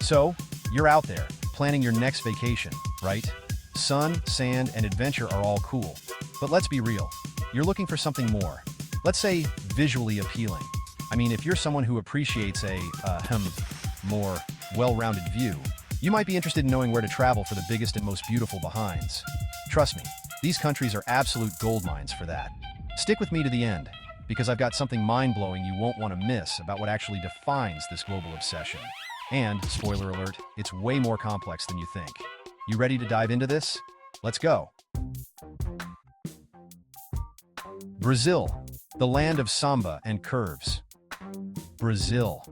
So, you're out there, planning your next vacation, right? Sun, sand, and adventure are all cool. But let's be real, you're looking for something more. Let's say visually appealing. I mean, if you're someone who appreciates a, more well-rounded view, you might be interested in knowing where to travel for the biggest and most beautiful behinds. Trust me, these countries are absolute gold mines for that. Stick with me to the end, because I've got something mind-blowing you won't want to miss about what actually defines this global obsession. And, spoiler alert, it's way more complex than you think. You ready to dive into this? Let's go. Brazil, the land of samba and curves. Brazil.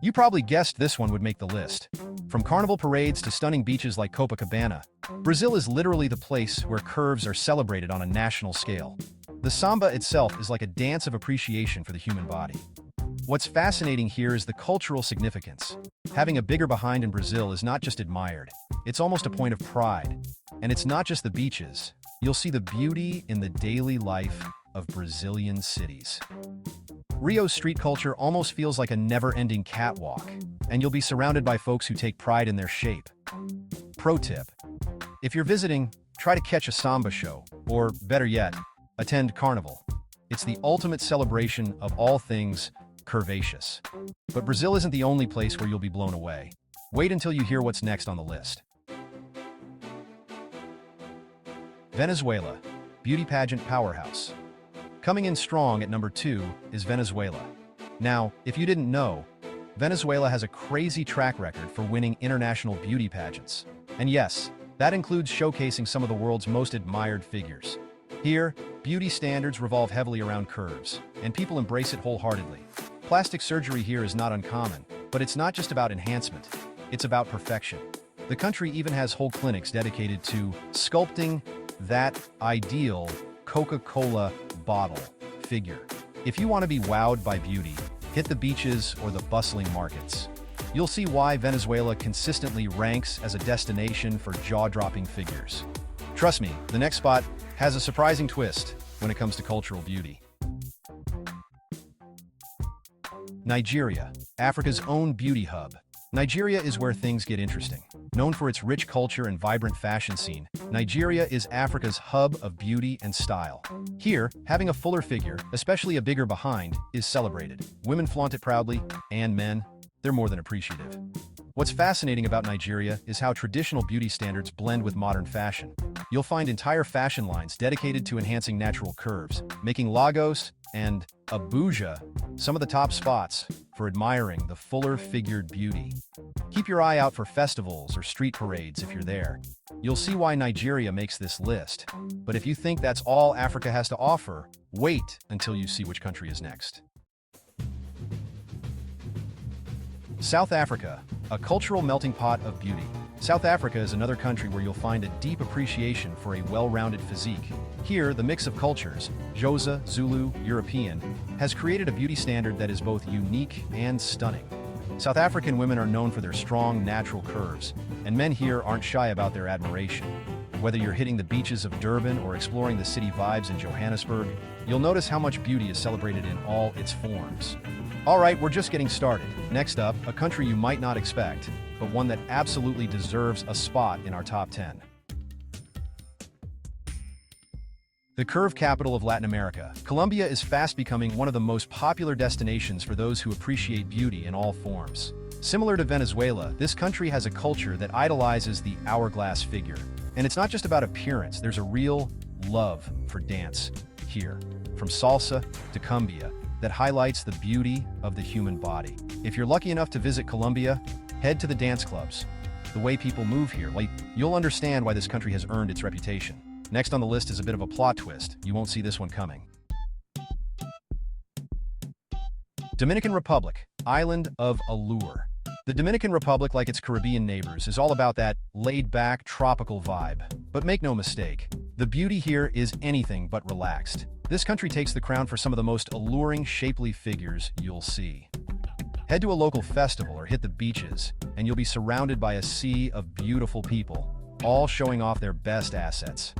You probably guessed this one would make the list. From carnival parades to stunning beaches like Copacabana, Brazil is literally the place where curves are celebrated on a national scale. The samba itself is like a dance of appreciation for the human body. What's fascinating here is the cultural significance. Having a bigger behind in Brazil is not just admired, it's almost a point of pride. And it's not just the beaches. You'll see the beauty in the daily life of Brazilian cities. Rio's street culture almost feels like a never-ending catwalk, and you'll be surrounded by folks who take pride in their shape. Pro tip: if you're visiting, try to catch a samba show, or better yet, attend carnival. It's the ultimate celebration of all things curvaceous. But Brazil isn't the only place where you'll be blown away. Wait until you hear what's next on the list. Venezuela, beauty pageant powerhouse. Coming in strong at number 2 is Venezuela. Now, if you didn't know, Venezuela has a crazy track record for winning international beauty pageants. And yes, that includes showcasing some of the world's most admired figures. Here, beauty standards revolve heavily around curves, and people embrace it wholeheartedly. Plastic surgery here is not uncommon, but it's not just about enhancement, it's about perfection. The country even has whole clinics dedicated to sculpting that ideal Coca-Cola bottle figure. If you want to be wowed by beauty, hit the beaches or the bustling markets. You'll see why Venezuela consistently ranks as a destination for jaw-dropping figures. Trust me, the next spot has a surprising twist when it comes to cultural beauty. Nigeria, Africa's own beauty hub. Nigeria is where things get interesting. Known for its rich culture and vibrant fashion scene, Nigeria is Africa's hub of beauty and style. Here, having a fuller figure, especially a bigger behind, is celebrated. Women flaunt it proudly, and men, they're more than appreciative. What's fascinating about Nigeria is how traditional beauty standards blend with modern fashion. You'll find entire fashion lines dedicated to enhancing natural curves, making Lagos and Abuja some of the top spots for admiring the fuller-figured beauty. Keep your eye out for festivals or street parades if you're there. You'll see why Nigeria makes this list. But if you think that's all Africa has to offer, wait until you see which country is next. South Africa, a cultural melting pot of beauty. South Africa is another country where you'll find a deep appreciation for a well-rounded physique. Here, the mix of cultures, Xhosa, Zulu, European, has created a beauty standard that is both unique and stunning. South African women are known for their strong, natural curves, and men here aren't shy about their admiration. Whether you're hitting the beaches of Durban or exploring the city vibes in Johannesburg, you'll notice how much beauty is celebrated in all its forms. All right, we're just getting started. Next up, a country you might not expect, but one that absolutely deserves a spot in our top 10. The curve capital of Latin America, Colombia is fast becoming one of the most popular destinations for those who appreciate beauty in all forms. Similar to Venezuela, this country has a culture that idolizes the hourglass figure. And it's not just about appearance, there's a real love for dance here. From salsa to cumbia, that highlights the beauty of the human body. If you're lucky enough to visit Colombia, head to the dance clubs. The way people move here, you'll understand why this country has earned its reputation. Next on the list is a bit of a plot twist. You won't see this one coming. Dominican Republic, island of Allure. The Dominican Republic, like its Caribbean neighbors, is all about that laid-back, tropical vibe. But make no mistake, the beauty here is anything but relaxed. This country takes the crown for some of the most alluring, shapely figures you'll see. Head to a local festival or hit the beaches, and you'll be surrounded by a sea of beautiful people, all showing off their best assets.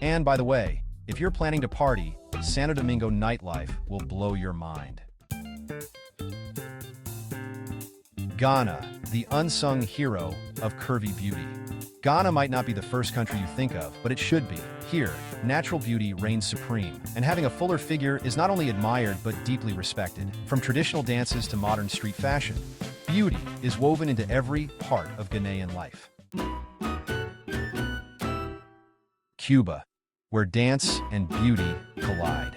And by the way, if you're planning to party, Santo Domingo nightlife will blow your mind. Ghana, the unsung hero of curvy beauty. Ghana might not be the first country you think of, but it should be. Here, natural beauty reigns supreme, and having a fuller figure is not only admired but deeply respected. From traditional dances to modern street fashion, beauty is woven into every part of Ghanaian life. Cuba, where dance and beauty collide.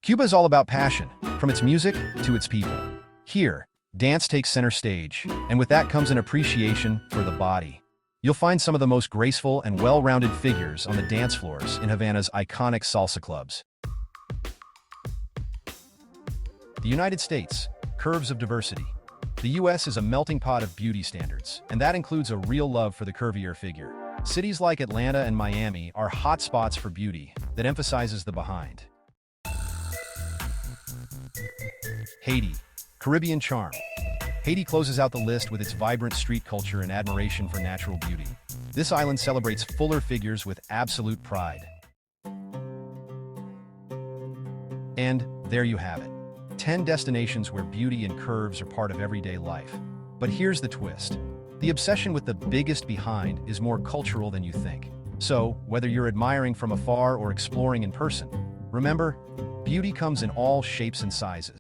Cuba is all about passion, from its music to its people. Here, dance takes center stage, and with that comes an appreciation for the body. You'll find some of the most graceful and well-rounded figures on the dance floors in Havana's iconic salsa clubs. The United States, curves of diversity. The U.S. is a melting pot of beauty standards, and that includes a real love for the curvier figure. Cities like Atlanta and Miami are hot spots for beauty that emphasizes the behind. Haiti, Caribbean charm. Haiti closes out the list with its vibrant street culture and admiration for natural beauty. This island celebrates fuller figures with absolute pride. And there you have it. 10 destinations where beauty and curves are part of everyday life. But here's the twist. The obsession with the biggest behind is more cultural than you think. So, whether you're admiring from afar or exploring in person, remember, beauty comes in all shapes and sizes.